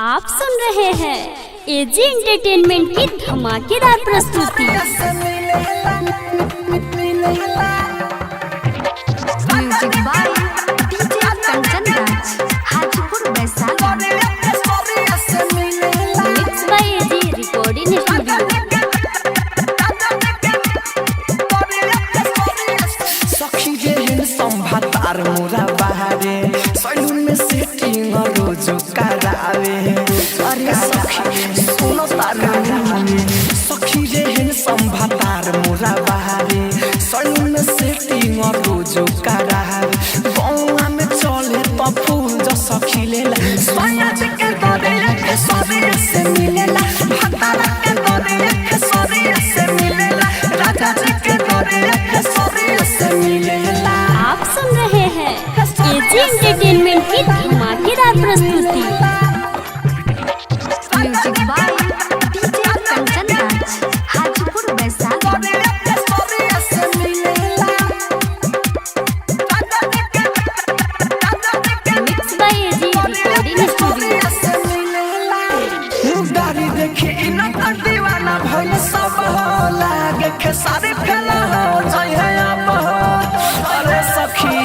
आप सुन रहे हैं एजी एंटरटेनमेंट की धमाकेदार प्रस्तुति। Music by DJ Kanchan Raj, Hajipur Vaishali. Mix by AG recording studio. सखी रे संभातार मोरा बहारे सैलून में सेटिंग रोज करावे। अरे सखी सुनो तारे सखी रे संभातार मोरा बहारे सैलून में सेटिंग रोज करावे। गौवा में चले तो फूल जो सखी लेला सोया के गोदे के सोरे से मिलेला। भतारा के गोदे के सोरे से मिलेला। राजा जी के गोदे के सोरे से मिलेला। आप सुन रहे हैं एजी एंटरटेनमेंट की धमाकेदार प्रस्तुति। Music by DJ Kanchan Raj, Hajipur Vaishali. Mix by AG recording studio. गाड़ी देखी इना दीवाना भइल सब हो लागे खेसारी फेला हो जय है आप हो। अरे सखी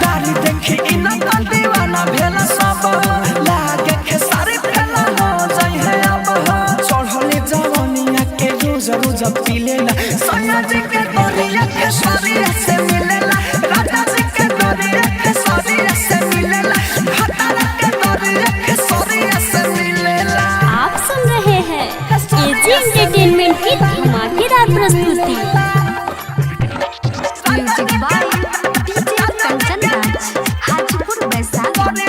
गाड़ी देखी इना दीवाना भेला सब हो लागे खेसारी फेला हो जय है आप हो। चढ़ले जवानिया के रोज रोज पीलेला सोया जी के गोरिया के सोरिया से मिलेला। राजा जी के गोरिया के सोरिया से मिलेला। भतारा के गोरिया के सोरिया से मिलेला। आप सुन रहे हैं एजी एंटरटेनमेंट की धमाकेदार प्रस्तुति। Music by DJ Kanchan Raj, Hajipur Vaishali.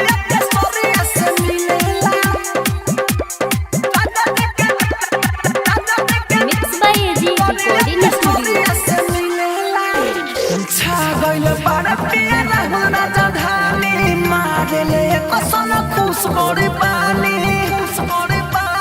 Mix by AG recording studio. छागल बड़ा प्यारा होना जधानी मारेले कसन खुश बड़ी पानी।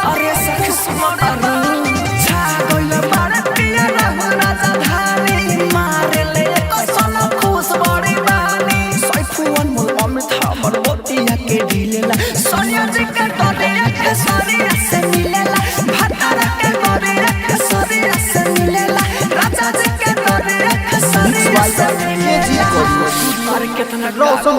अरे सखी सुमरी छागल बड़ा प्यारा होना जधानी मारेले कसन खुश बड़ी पानी। सैफुअन मोर अमित हमर मोतिया के ढिलेला सोनिया जी के गोरिया के सोरिया से मिलेला। भतारा के गोरिया के सोरिया से मिलेला। राजा जी के गोरिया के सोरिया से मिलेला। अरे कितना रोशन